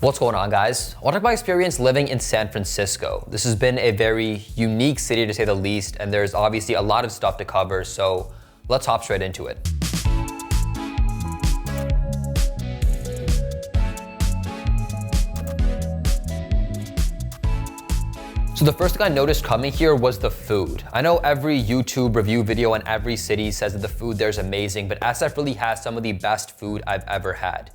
What's going on, guys? I want to talk about my experience living in San Francisco. This has been a very unique city to say the least, and there's obviously a lot of stuff to cover, so let's hop straight into it. So the first thing I noticed coming here was the food. I know every YouTube review video in every city says that the food there is amazing, but SF really has some of the best food I've ever had.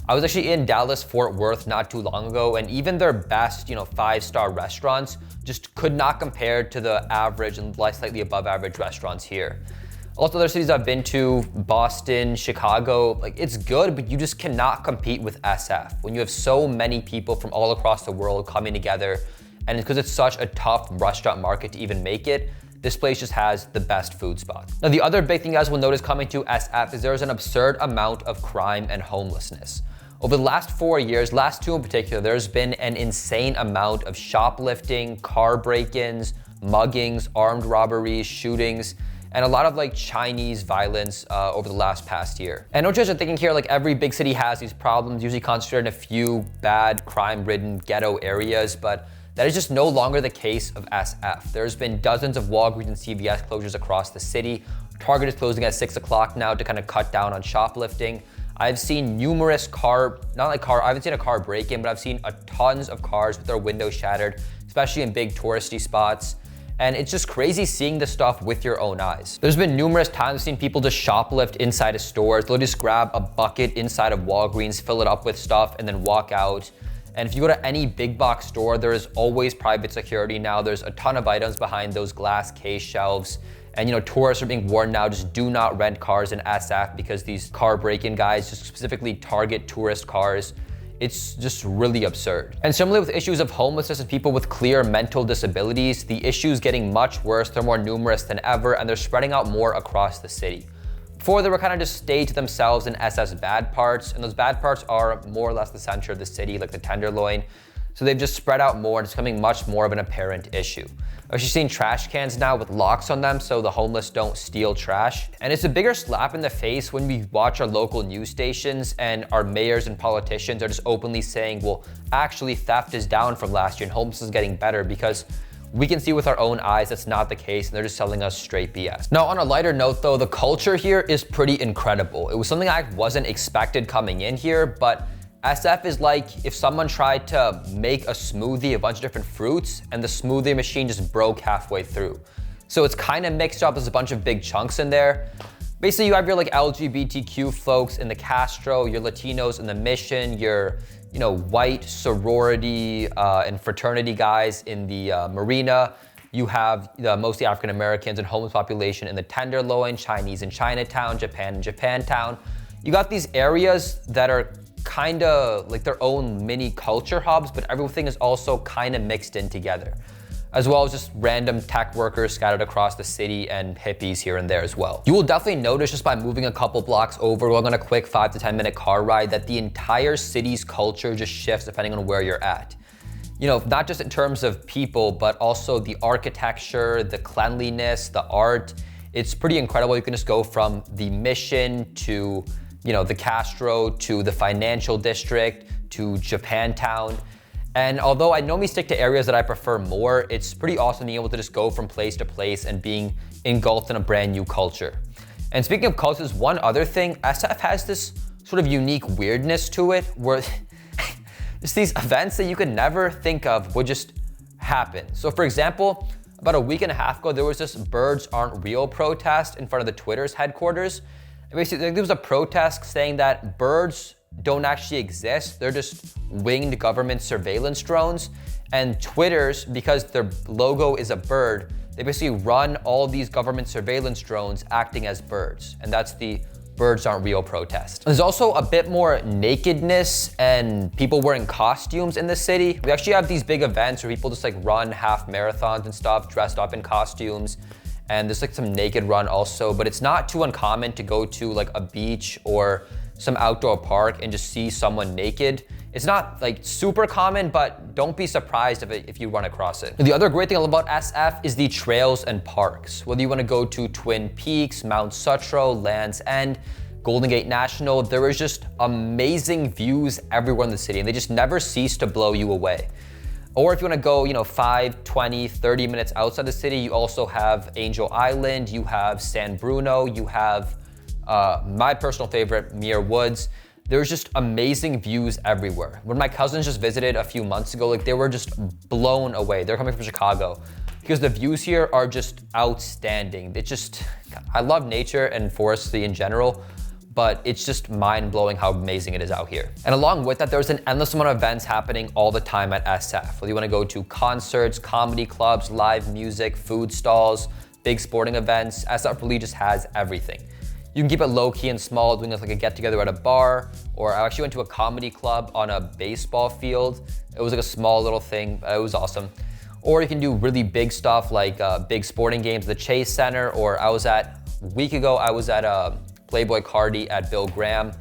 I was actually in Dallas, Fort Worth not too long ago, and even their best, 5-star restaurants just could not compare to the average and slightly above average restaurants here. Also, other cities I've been to, Boston, Chicago, it's good, but you just cannot compete with SF. When you have so many people from all across the world coming together, and because it's such a tough restaurant market to even make it, this place just has the best food spots. Now, the other big thing you guys will notice coming to SF is there's an absurd amount of crime and homelessness. Over the last 4 years, last 2 in particular, there's been an insane amount of shoplifting, car break-ins, muggings, armed robberies, shootings, and a lot of Chinese violence over the past year. And I know you guys are thinking here, every big city has these problems, usually concentrated in a few bad, crime-ridden ghetto areas, but that is just no longer the case of SF. There's been dozens of Walgreens and CVS closures across the city. Target is closing at 6 o'clock now to kind of cut down on shoplifting. I've seen numerous I haven't seen a car break-in, but I've seen tons of cars with their windows shattered, especially in big touristy spots. And it's just crazy seeing this stuff with your own eyes. There's been numerous times I've seen people just shoplift inside of stores. They'll just grab a bucket inside of Walgreens, fill it up with stuff, and then walk out. And if you go to any big box store, there is always private security now. There's a ton of items behind those glass case shelves. And tourists are being warned now, just do not rent cars in SF because these car break-in guys just specifically target tourist cars. It's just really absurd. And similarly with issues of homelessness and people with clear mental disabilities, the issues getting much worse. They're more numerous than ever, and they're spreading out more across the city. Before, they were kind of just stayed to themselves in SF's bad parts, and those bad parts are more or less the center of the city, like the Tenderloin. So they've just spread out more, and it's becoming much more of an apparent issue. I've actually seen trash cans now with locks on them so the homeless don't steal trash. And it's a bigger slap in the face when we watch our local news stations and our mayors and politicians are just openly saying, well, actually theft is down from last year and homelessness is getting better, because we can see with our own eyes that's not the case, and they're just selling us straight BS. Now, on a lighter note though, the culture here is pretty incredible. It was something I wasn't expected coming in here, but SF is like if someone tried to make a smoothie, a bunch of different fruits, and the smoothie machine just broke halfway through. So it's kind of mixed up, there's a bunch of big chunks in there. Basically, you have your LGBTQ folks in the Castro, your Latinos in the Mission, your white sorority and fraternity guys in the Marina. You have mostly African Americans and homeless population in the Tenderloin, Chinese in Chinatown, Japan in Japantown. You got these areas that are kind of like their own mini culture hubs, but everything is also kind of mixed in together, as well as just random tech workers scattered across the city and hippies here and there as well. You will definitely notice just by moving a couple blocks over or on a quick 5 to 10 minute car ride that the entire city's culture just shifts depending on where you're at. Not just in terms of people, but also the architecture, the cleanliness, the art. It's pretty incredible. You can just go from the Mission to the Castro to the financial district to Japantown. And although I normally stick to areas that I prefer more, it's pretty awesome being able to just go from place to place and being engulfed in a brand new culture. And speaking of cultures, one other thing, SF has this sort of unique weirdness to it where it's these events that you could never think of would just happen. So for example, about a week and a half ago, there was this birds aren't real protest in front of the Twitter's headquarters. Basically, there was a protest saying that birds don't actually exist. They're just winged government surveillance drones. And Twitter's, because their logo is a bird, they basically run all these government surveillance drones acting as birds. And that's the birds aren't real protest. There's also a bit more nakedness and people wearing costumes in the city. We actually have these big events where people just run half marathons and stuff dressed up in costumes. And there's some naked run also, but it's not too uncommon to go to a beach or some outdoor park and just see someone naked. It's not super common, but don't be surprised if you run across it. The other great thing about SF is the trails and parks. Whether you want to go to Twin Peaks, Mount Sutro, Land's End, Golden Gate National. There was just amazing views everywhere in the city, and they just never cease to blow you away. Or if you want to go, 5, 20, 30 minutes outside the city, you also have Angel Island, you have San Bruno, you have my personal favorite, Muir Woods. There's just amazing views everywhere. When my cousins just visited a few months ago, they were just blown away. They're coming from Chicago because the views here are just outstanding. I love nature and forestry in general, but it's just mind-blowing how amazing it is out here. And along with that, there's an endless amount of events happening all the time at SF. Whether you wanna go to concerts, comedy clubs, live music, food stalls, big sporting events, SF really just has everything. You can keep it low-key and small, doing like a get-together at a bar, or I actually went to a comedy club on a baseball field. It was like a small little thing, but it was awesome. Or you can do really big stuff like big sporting games at the Chase Center, or a week ago, I was at Playboy Cardi at Bill Graham.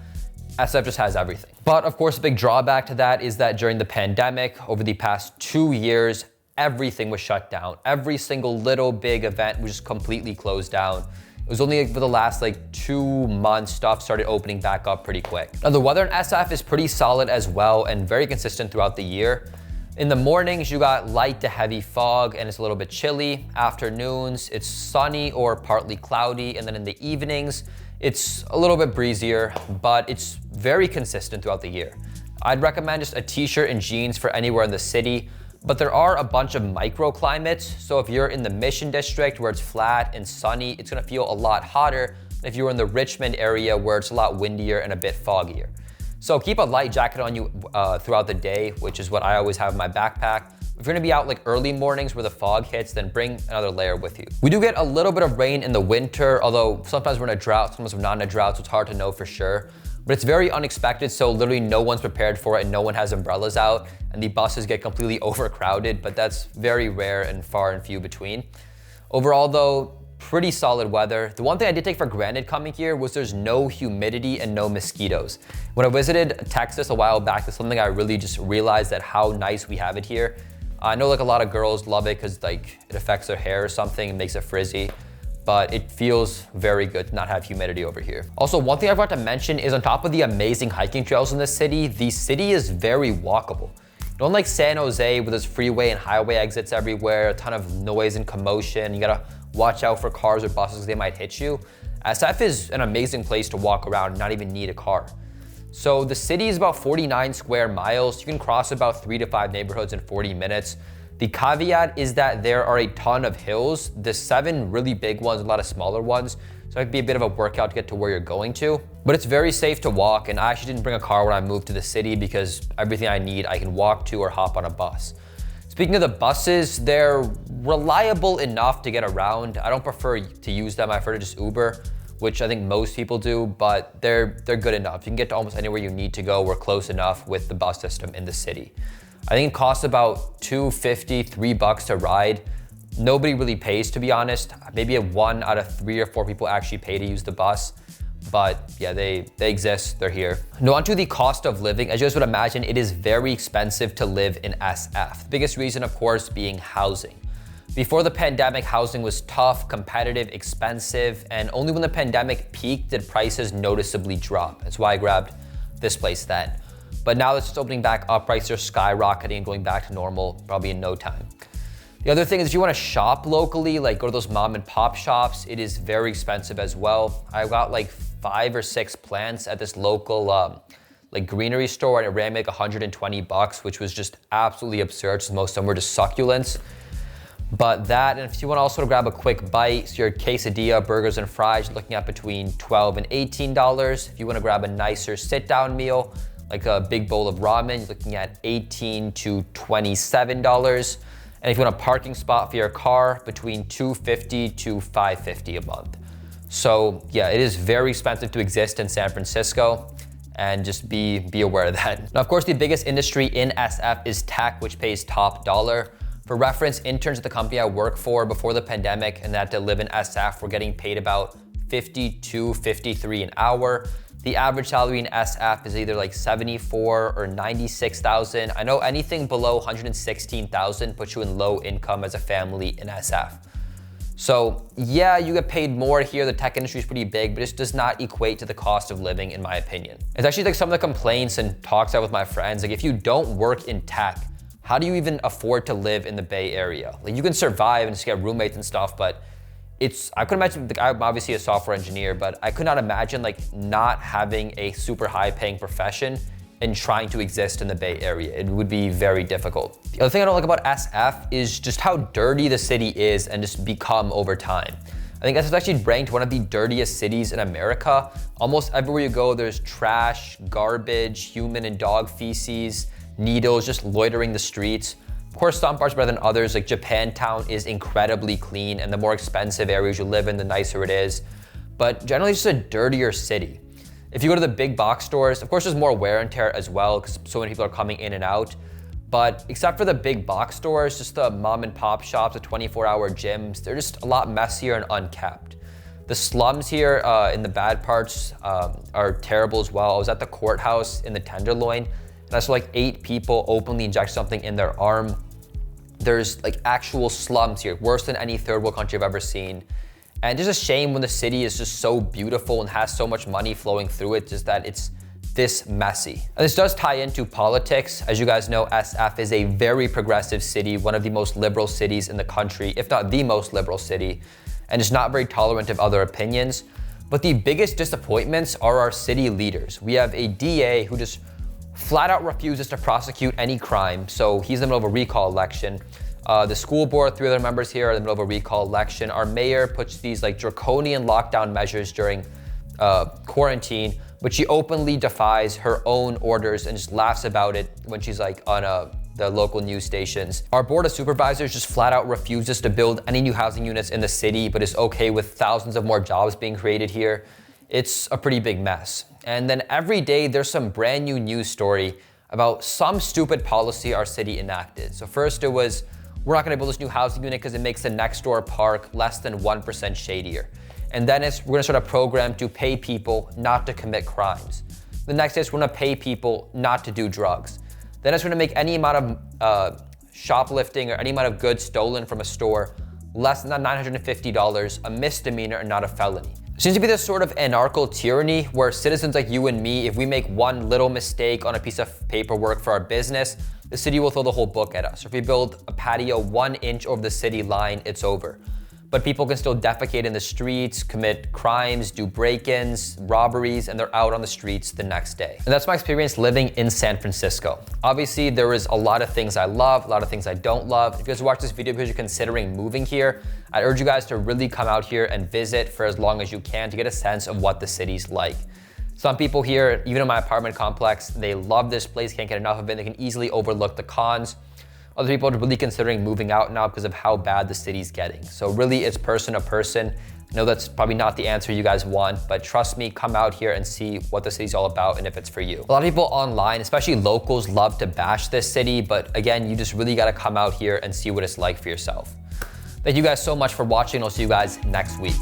SF just has everything. But of course, a big drawback to that is that during the pandemic, over the past 2 years, everything was shut down. Every single little big event was just completely closed down. It was only for the last 2 months, stuff started opening back up pretty quick. Now the weather in SF is pretty solid as well and very consistent throughout the year. In the mornings, you got light to heavy fog and it's a little bit chilly. Afternoons, it's sunny or partly cloudy. And then in the evenings, it's a little bit breezier, but it's very consistent throughout the year. I'd recommend just a t-shirt and jeans for anywhere in the city. But there are a bunch of microclimates. So if you're in the Mission District where it's flat and sunny, it's gonna feel a lot hotter than if you were in the Richmond area where it's a lot windier and a bit foggier. So keep a light jacket on you throughout the day, which is what I always have in my backpack. If you're gonna be out early mornings where the fog hits, then bring another layer with you. We do get a little bit of rain in the winter, although sometimes we're in a drought, sometimes we're not in a drought, so it's hard to know for sure. But it's very unexpected, so literally no one's prepared for it and no one has umbrellas out and the buses get completely overcrowded, but that's very rare and far and few between. Overall though, pretty solid weather. The one thing I did take for granted coming here was there's no humidity and no mosquitoes. When I visited Texas a while back, that's something I really just realized that how nice we have it here. I know a lot of girls love it because it affects their hair or something, it makes it frizzy. But it feels very good to not have humidity over here. Also, one thing I forgot to mention is on top of the amazing hiking trails in the city is very walkable. Unlike San Jose where there's freeway and highway exits everywhere, a ton of noise and commotion, you gotta watch out for cars or buses because they might hit you. SF is an amazing place to walk around and not even need a car. So the city is about 49 square miles. You can cross about 3 to 5 neighborhoods in 40 minutes. The caveat is that there are a ton of hills. There's 7 really big ones, a lot of smaller ones. So it could be a bit of a workout to get to where you're going to. But it's very safe to walk, and I actually didn't bring a car when I moved to the city because everything I need I can walk to or hop on a bus. Speaking of the buses, they're reliable enough to get around. I don't prefer to use them. I prefer to just Uber, which I think most people do, but they're good enough. You can get to almost anywhere you need to go. We're close enough with the bus system in the city. I think it costs about $2.50, $3 to ride. Nobody really pays, to be honest. Maybe 1 out of 3 or 4 people actually pay to use the bus. But yeah, they exist, they're here. Now onto the cost of living. As you guys would imagine, it is very expensive to live in SF. The biggest reason, of course, being housing. Before the pandemic, housing was tough, competitive, expensive, and only when the pandemic peaked did prices noticeably drop. That's why I grabbed this place then. But now it's just opening back up, prices are skyrocketing and going back to normal probably in no time. The other thing is if you want to shop locally, go to those mom and pop shops, it is very expensive as well. I got 5 or 6 plants at this local greenery store and it ran me $120, which was just absolutely absurd since most of them were just succulents. But that, and if you want to also grab a quick bite, so your quesadilla, burgers and fries, you're looking at between $12 and $18. If you want to grab a nicer sit-down meal, like a big bowl of ramen, you're looking at $18 to $27. And if you want a parking spot for your car, between $250 to $550 a month. So yeah, it is very expensive to exist in San Francisco, and just be aware of that. Now, of course, the biggest industry in SF is tech, which pays top dollar. For reference, interns at the company I work for before the pandemic and that to live in SF were getting paid about $52, $53 an hour. The average salary in SF is either $74,000 or $96,000. I know anything below $116,000 puts you in low income as a family in SF. So yeah, you get paid more here. The tech industry is pretty big, but it does not equate to the cost of living, in my opinion. It's actually like some of the complaints and talks out with my friends. Like, if you don't work in tech, how do you even afford to live in the Bay Area? Like, you can survive and just get roommates and stuff, but I could imagine, like, I'm obviously a software engineer, but I could not imagine like not having a super high paying profession and trying to exist in the Bay Area. It would be very difficult. The other thing I don't like about SF is just how dirty the city is and just become over time. I think SF is actually ranked one of the dirtiest cities in America. Almost everywhere you go, there's trash, garbage, human and dog feces, needles just loitering the streets. Of course, some parts are better than others. Like, Japantown is incredibly clean, and the more expensive areas you live in, the nicer it is. But generally, it's just a dirtier city. If you go to the big box stores, of course, there's more wear and tear as well because so many people are coming in and out. But except for the big box stores, just the mom and pop shops, the 24-hour gyms, they're just a lot messier and unkept. The slums here in the bad parts are terrible as well. I was at the courthouse in the Tenderloin, and I saw like 8 people openly inject something in their arm. There's like actual slums here, worse than any third world country I've ever seen. And it's just a shame when the city is just so beautiful and has so much money flowing through it, just that it's this messy. And this does tie into politics. As you guys know, SF is a very progressive city, one of the most liberal cities in the country, if not the most liberal city, and it's not very tolerant of other opinions. But the biggest disappointments are our city leaders. We have a DA who just flat out refuses to prosecute any crime, so he's in the middle of a recall election. The school board, 3 other members here are in the middle of a recall election. Our mayor puts these like draconian lockdown measures during quarantine, but she openly defies her own orders and just laughs about it when she's like on the local news stations. Our board of supervisors just flat out refuses to build any new housing units in the city, but is okay with thousands of more jobs being created here. It's a pretty big mess. And then every day there's some brand new news story about some stupid policy our city enacted. So first it was, we're not gonna build this new housing unit because it makes the next door park less than 1% shadier. And then we're gonna start a program to pay people not to commit crimes. The next is we're gonna pay people not to do drugs. Then it's gonna make any amount of shoplifting or any amount of goods stolen from a store less than $950, a misdemeanor and not a felony. It seems to be this sort of anarcho tyranny where citizens like you and me, if we make one little mistake on a piece of paperwork for our business, the city will throw the whole book at us. Or if we build a patio 1 inch over the city line, it's over. But people can still defecate in the streets, commit crimes, do break-ins, robberies, and they're out on the streets the next day. And that's my experience living in San Francisco. Obviously, there is a lot of things I love, a lot of things I don't love. If you guys watch this video because you're considering moving here, I urge you guys to really come out here and visit for as long as you can to get a sense of what the city's like. Some people here, even in my apartment complex, they love this place, can't get enough of it. They can easily overlook the cons. Other people are really considering moving out now because of how bad the city's getting. So really, it's person to person. I know that's probably not the answer you guys want, but trust me, come out here and see what the city's all about and if it's for you. A lot of people online, especially locals, love to bash this city, but again, you just really gotta come out here and see what it's like for yourself. Thank you guys so much for watching. I'll see you guys next week.